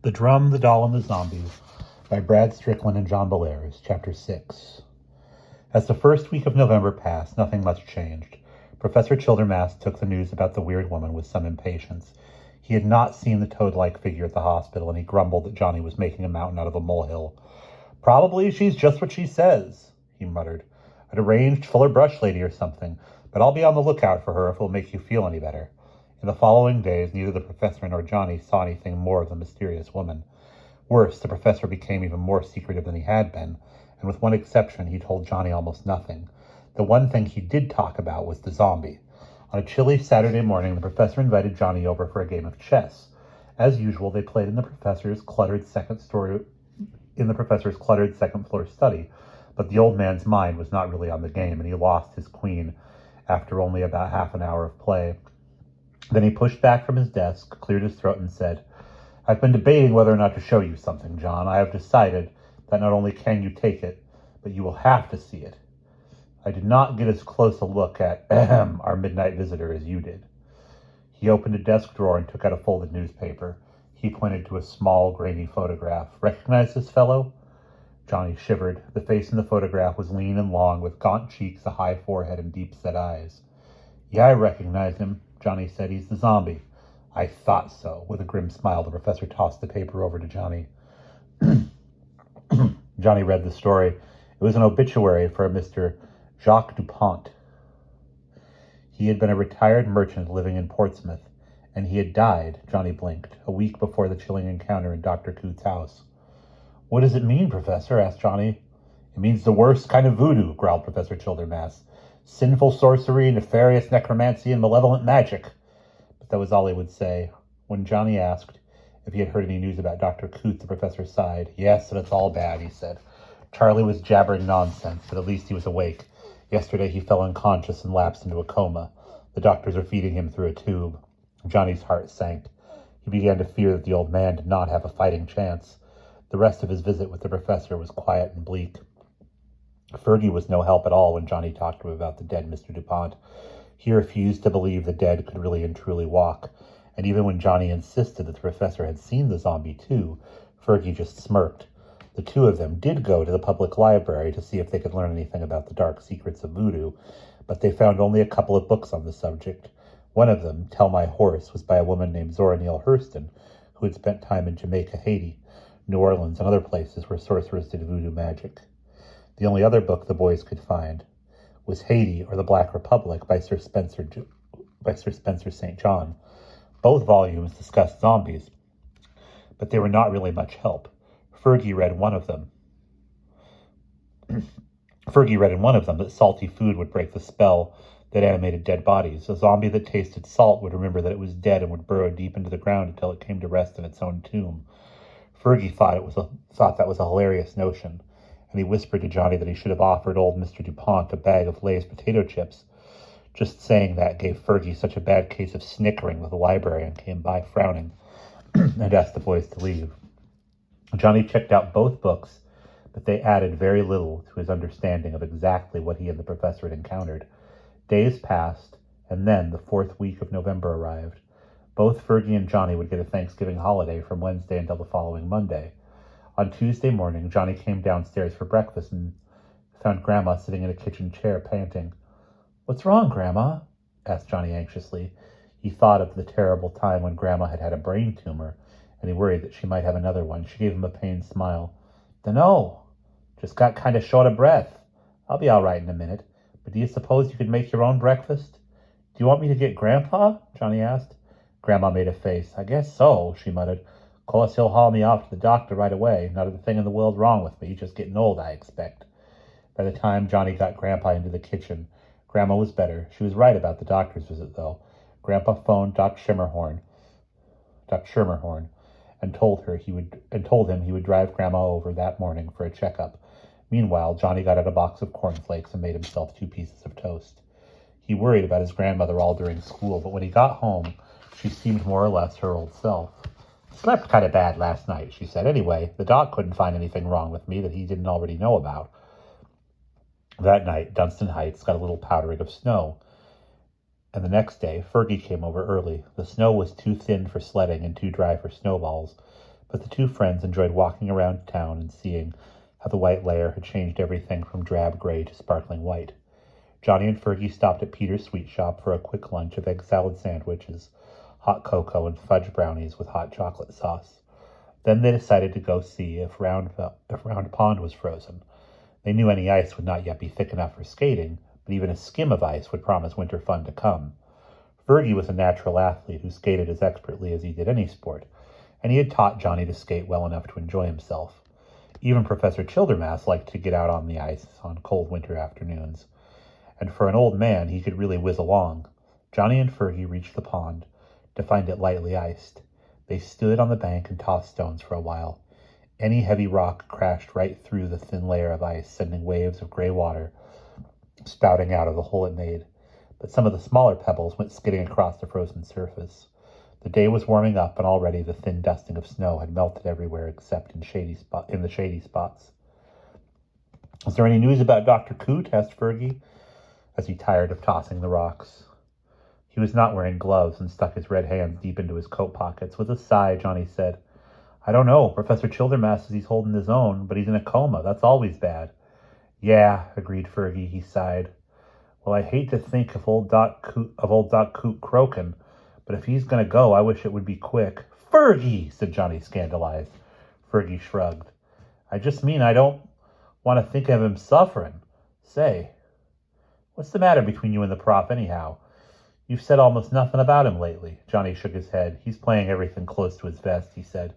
The Drum, the Doll, and the Zombies by Brad Strickland and John Bellairs, Chapter 6. As the first week of November passed, nothing much changed. Professor Childermass took the news about the weird woman with some impatience. He had not seen the toad-like figure at the hospital, and he grumbled that Johnny was making a mountain out of a molehill. "Probably she's just what she says," he muttered. "I'd arranged Fuller Brush Lady or something, but I'll be on the lookout for her if it'll make you feel any better." In the following days, neither the professor nor Johnny saw anything more of the mysterious woman. Worse, the professor became even more secretive than he had been, and with one exception, he told Johnny almost nothing. The one thing he did talk about was the zombie. On a chilly Saturday morning, the professor invited Johnny over for a game of chess. As usual, they played in the professor's cluttered second floor study, but the old man's mind was not really on the game, and he lost his queen after only about half an hour of play. Then he pushed back from his desk, cleared his throat, and said, "I've been debating whether or not to show you something, John. I have decided that not only can you take it, but you will have to see it. I did not get as close a look at our midnight visitor as you did." He opened a desk drawer and took out a folded newspaper. He pointed to a small, grainy photograph. "Recognize this fellow?" Johnny shivered. The face in the photograph was lean and long, with gaunt cheeks, a high forehead, and deep-set eyes. "Yeah, I recognize him," Johnny said. "He's the zombie." "I thought so." With a grim smile, the professor tossed the paper over to Johnny. Johnny read the story. It was an obituary for a Mr. Jacques Dupont. He had been a retired merchant living in Portsmouth, and he had died, Johnny blinked, a week before the chilling encounter in Dr. Coote's house. "What does it mean, Professor?" asked Johnny. "It means the worst kind of voodoo," growled Professor Childermass. "Sinful sorcery, nefarious necromancy, and malevolent magic." But that was all he would say. When Johnny asked if he had heard any news about Dr. Coote, the professor sighed. "Yes, and it's all bad," he said. "Charlie was jabbering nonsense, but at least he was awake. Yesterday he fell unconscious and lapsed into a coma. The doctors are feeding him through a tube." Johnny's heart sank. He began to fear that the old man did not have a fighting chance. The rest of his visit with the professor was quiet and bleak. Fergie was no help at all when Johnny talked to him about the dead Mr. Dupont. He refused to believe the dead could really and truly walk, and even when Johnny insisted that the professor had seen the zombie too, Fergie just smirked. The two of them did go to the public library to see if they could learn anything about the dark secrets of voodoo, but they found only a couple of books on the subject. One of them, Tell My Horse, was by a woman named Zora Neale Hurston, who had spent time in Jamaica, Haiti, New Orleans, and other places where sorcerers did voodoo magic. The only other book the boys could find was Haiti or the Black Republic by Sir Spencer St. John. Both volumes discussed zombies, but they were not really much help. Fergie read in one of them that salty food would break the spell that animated dead bodies. A zombie that tasted salt would remember that it was dead and would burrow deep into the ground until it came to rest in its own tomb. Fergie thought that was a hilarious notion, and he whispered to Johnny that he should have offered old Mr. Dupont a bag of Lay's potato chips. Just saying that gave Fergie such a bad case of snickering that the librarian came by frowning and asked the boys to leave. Johnny checked out both books, but they added very little to his understanding of exactly what he and the professor had encountered. Days passed, and then the fourth week of November arrived. Both Fergie and Johnny would get a Thanksgiving holiday from Wednesday until the following Monday. On Tuesday morning, Johnny came downstairs for breakfast and found Grandma sitting in a kitchen chair, panting. "What's wrong, Grandma?" asked Johnny anxiously. He thought of the terrible time when Grandma had had a brain tumor, and he worried that she might have another one. She gave him a pained smile. "Dunno. Just got kind of short of breath. I'll be all right in a minute. But do you suppose you could make your own breakfast?" "Do you want me to get Grandpa?" Johnny asked. Grandma made a face. "I guess so," she muttered. "Course he'll haul me off to the doctor right away. Not a thing in the world wrong with me. Just getting old, I expect." By the time Johnny got Grandpa into the kitchen, Grandma was better. She was right about the doctor's visit, though. Grandpa phoned Doc Schermerhorn, and told him he would drive Grandma over that morning for a checkup. Meanwhile, Johnny got out a box of cornflakes and made himself 2 pieces of toast. He worried about his grandmother all during school, but when he got home, she seemed more or less her old self. "Slept kind of bad last night," she said. "Anyway, the doc couldn't find anything wrong with me that he didn't already know about." That night, Dunstan Heights got a little powdering of snow, and the next day, Fergie came over early. The snow was too thin for sledding and too dry for snowballs, But the two friends enjoyed walking around town and seeing how the white layer had changed everything from drab gray to sparkling white. Johnny and Fergie stopped at Peter's sweet shop for a quick lunch of egg salad sandwiches, hot cocoa, and fudge brownies with hot chocolate sauce. Then they decided to go see if Round Pond was frozen. They knew any ice would not yet be thick enough for skating, but even a skim of ice would promise winter fun to come. Fergie was a natural athlete who skated as expertly as he did any sport, and he had taught Johnny to skate well enough to enjoy himself. Even Professor Childermass liked to get out on the ice on cold winter afternoons, and for an old man he could really whiz along. Johnny and Fergie reached the pond, to find it lightly iced. They stood on the bank and tossed stones for a while. Any heavy rock crashed right through the thin layer of ice, sending waves of gray water spouting out of the hole it made. But some of the smaller pebbles went skidding across the frozen surface. The day was warming up, and already the thin dusting of snow had melted everywhere except in the shady spots. "Is there any news about Dr. Coote?" asked Fergie, as he tired of tossing the rocks. He was not wearing gloves and stuck his red hands deep into his coat pockets. With a sigh, Johnny said, "I don't know. Professor Childermass says he's holding his own, but he's in a coma. That's always bad." "Yeah," agreed Fergie. He sighed. "Well, I hate to think of old Doc Coote croaking, but if he's going to go, I wish it would be quick." "Fergie!" said Johnny, scandalized. Fergie shrugged. "I just mean I don't want to think of him suffering. Say, what's the matter between you and the prof anyhow? You've said almost nothing about him lately." Johnny shook his head. "He's playing everything close to his vest," he said.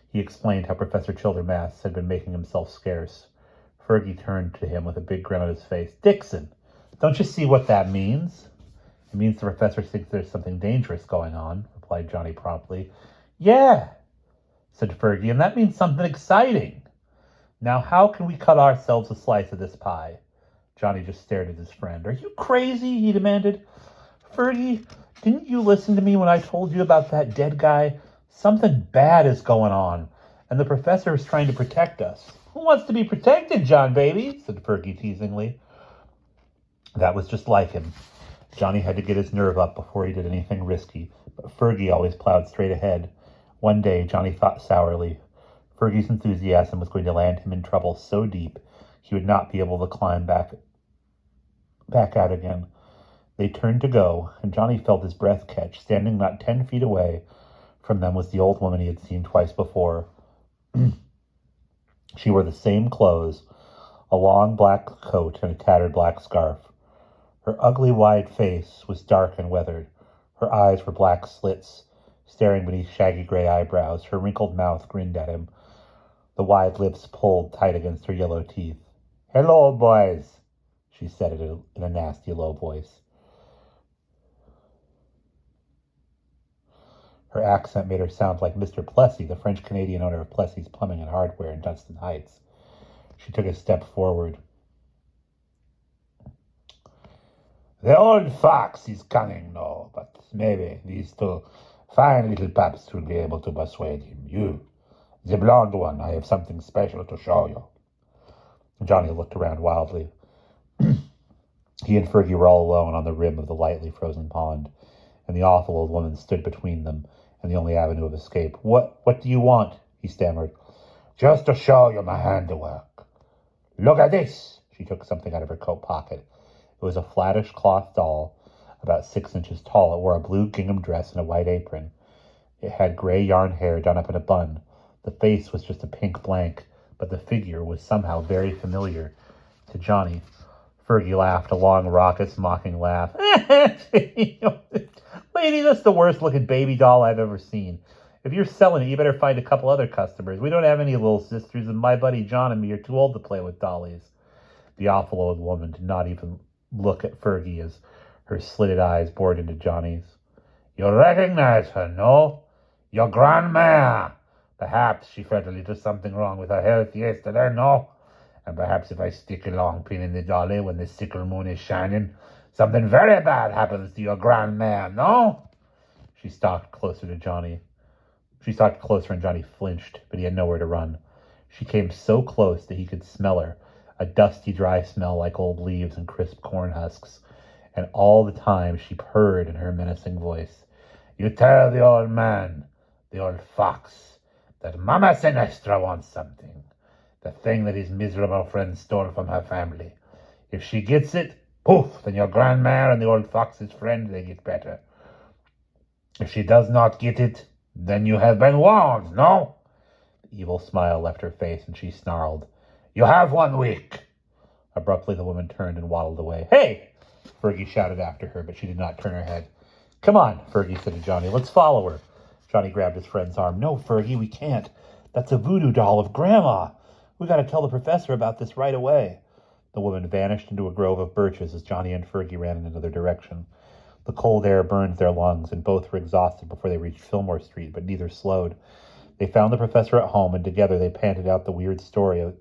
He explained how Professor Childermass had been making himself scarce. Fergie turned to him with a big grin on his face. "Dixon, don't you see what that means?" "It means the professor thinks there's something dangerous going on," replied Johnny promptly. "Yeah," said Fergie, "and that means something exciting. Now, how can we cut ourselves a slice of this pie?" Johnny just stared at his friend. "Are you crazy?" he demanded. "Fergie, didn't you listen to me when I told you about that dead guy? Something bad is going on, and the professor is trying to protect us." "Who wants to be protected, John, baby?" said Fergie teasingly. That was just like him. Johnny had to get his nerve up before he did anything risky, but Fergie always plowed straight ahead. One day, Johnny thought sourly. Fergie's enthusiasm was going to land him in trouble so deep he would not be able to climb back out again. They turned to go, and Johnny felt his breath catch. Standing not 10 feet away from them was the old woman he had seen twice before. She wore the same clothes, a long black coat and a tattered black scarf. Her ugly, wide face was dark and weathered. Her eyes were black slits, staring beneath shaggy gray eyebrows. Her wrinkled mouth grinned at him, the wide lips pulled tight against her yellow teeth. "Hello, boys," she said in a nasty, low voice. Her accent made her sound like Mr. Plessy, the French-Canadian owner of Plessy's Plumbing and Hardware in Dunstan Heights. She took a step forward. "The old fox is cunning, no, but maybe these two fine little pups will be able to persuade him. You, the blonde one, I have something special to show you." Johnny looked around wildly. He and Fergie were all alone on the rim of the lightly frozen pond, and the awful old woman stood between them and the only avenue of escape. What do you want?" he stammered. "Just to show you my handiwork. Look at this." She took something out of her coat pocket. It was a flattish cloth doll, about 6 inches tall. It wore a blue gingham dress and a white apron. It had gray yarn hair done up in a bun. The face was just a pink blank, but the figure was somehow very familiar to Johnny. Fergie laughed, a long, raucous, mocking laugh. "Lady, that's the worst-looking baby doll I've ever seen. If you're selling it, you better find a couple other customers. We don't have any little sisters, and my buddy John and me are too old to play with dollies." The awful old woman did not even look at Fergie as her slitted eyes bored into Johnny's. "You recognize her, no? Your grandmère. Perhaps she felt a little something wrong with her health yesterday, no? And perhaps if I stick a long pin in the dolly when the sickle moon is shining, something very bad happens to your grandmère, no?" She stalked closer and Johnny flinched, but he had nowhere to run. She came so close that he could smell her, a dusty, dry smell like old leaves and crisp corn husks. And all the time she purred in her menacing voice. "You tell the old man, the old fox, that Mama Sinistra wants something. The thing that his miserable friend stole from her family. If she gets it, poof, then your grandmare and the old fox's friend, they get better. If she does not get it, then you have been warned, no? The evil smile left her face, and she snarled, You have 1 week. Abruptly, the woman turned and waddled away. Hey! Fergie shouted after her, but she did not turn her head. Come on, Fergie said to Johnny. Let's follow her. Johnny grabbed his friend's arm. No, Fergie, we can't. That's a voodoo doll of Grandma. We got to tell the professor about this right away. The woman vanished into a grove of birches as Johnny and Fergie ran in another direction. The cold air burned their lungs, and both were exhausted before they reached Fillmore Street, but neither slowed. They found the professor at home, and together they panted out the weird story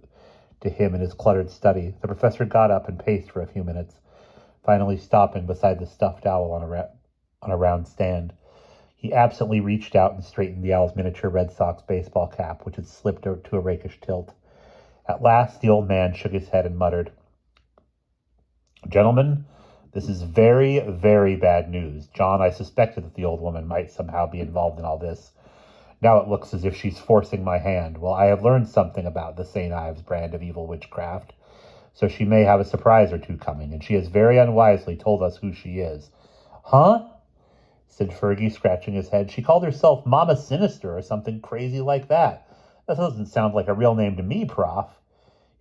to him in his cluttered study. The professor got up and paced for a few minutes, finally stopping beside the stuffed owl on a round stand. He absently reached out and straightened the owl's miniature Red Sox baseball cap, which had slipped to a rakish tilt. At last, the old man shook his head and muttered, Gentlemen, this is very, very bad news. John, I suspected that the old woman might somehow be involved in all this. Now it looks as if she's forcing my hand. Well, I have learned something about the St. Ives brand of evil witchcraft, so she may have a surprise or two coming, and she has very unwisely told us who she is. Huh? Said Fergie, scratching his head. She called herself Mama Sinister or something crazy like that. That doesn't sound like a real name to me, Prof.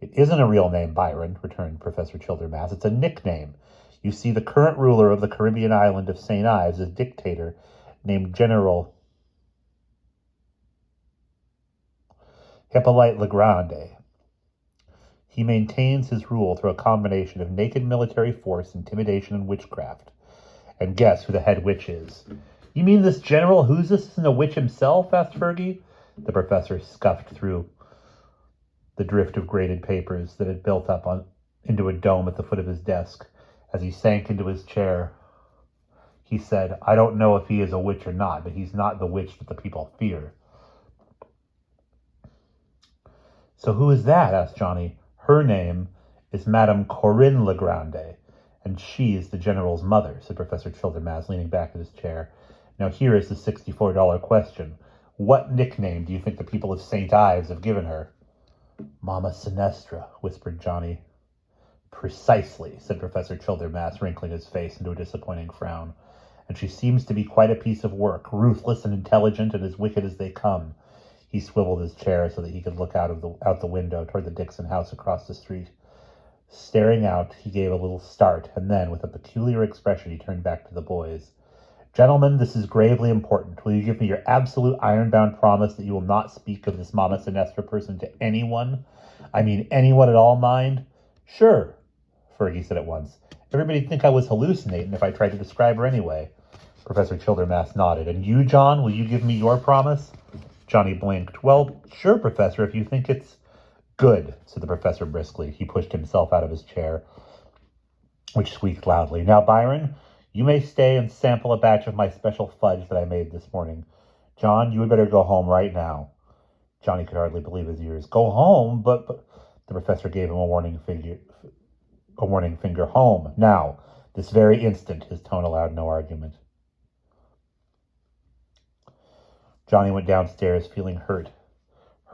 It isn't a real name, Byron, returned Professor Childermass. It's a nickname. You see, the current ruler of the Caribbean island of St. Ives is a dictator named General Hippolyte Legrande. He maintains his rule through a combination of naked military force, intimidation, and witchcraft. And guess who the head witch is? You mean this General Who's this isn't a witch himself? Asked Fergie. The professor scuffed through the drift of graded papers that had built up into a dome at the foot of his desk. As he sank into his chair, he said, I don't know if he is a witch or not, but he's not the witch that the people fear. So who is that? Asked Johnny. Her name is Madame Corinne Legrande, and she is the General's mother, said Professor Childermass, leaning back in his chair. Now here is the $64 question. What nickname do you think the people of St. Ives have given her? Mama Sinistra, whispered Johnny. Precisely, said Professor Childermass, wrinkling his face into a disappointing frown. And she seems to be quite a piece of work, ruthless and intelligent and as wicked as they come. He swiveled his chair so that he could look out the window toward the Dixon house across the street. Staring out, he gave a little start, and then, with a peculiar expression, he turned back to the boys. Gentlemen, this is gravely important. Will you give me your absolute iron-bound promise that you will not speak of this Mama Sinistra person to anyone? I mean anyone at all, mind? Sure, Fergie said at once. Everybody'd think I was hallucinating if I tried to describe her anyway. Professor Childermass nodded. And you, John, will you give me your promise? Johnny blinked. Well, sure, Professor, if you think it's good, said the professor briskly. He pushed himself out of his chair, which squeaked loudly. Now, Byron, you may stay and sample a batch of my special fudge that I made this morning. John, you had better go home right now. Johnny could hardly believe his ears. Go home? But the professor gave him a warning finger. Home, now, this very instant. His tone allowed no argument. Johnny went downstairs feeling hurt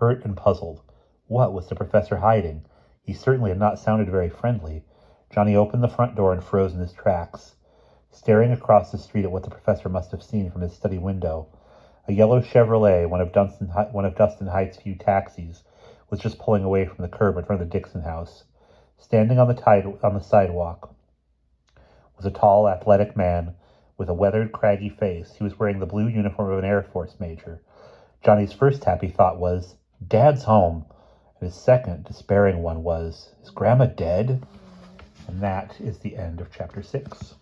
and puzzled. What was the professor hiding? He certainly had not sounded very friendly. Johnny opened the front door and froze in his tracks, staring across the street at what the professor must have seen from his study window. A yellow Chevrolet, one of Dustin Heights' few taxis, was just pulling away from the curb in front of the Dixon house. Standing on the sidewalk was a tall, athletic man with a weathered, craggy face. He was wearing the blue uniform of an Air Force major. Johnny's first happy thought was, Dad's home. And his second, despairing one was, is Grandma dead? And that is the end of Chapter 6.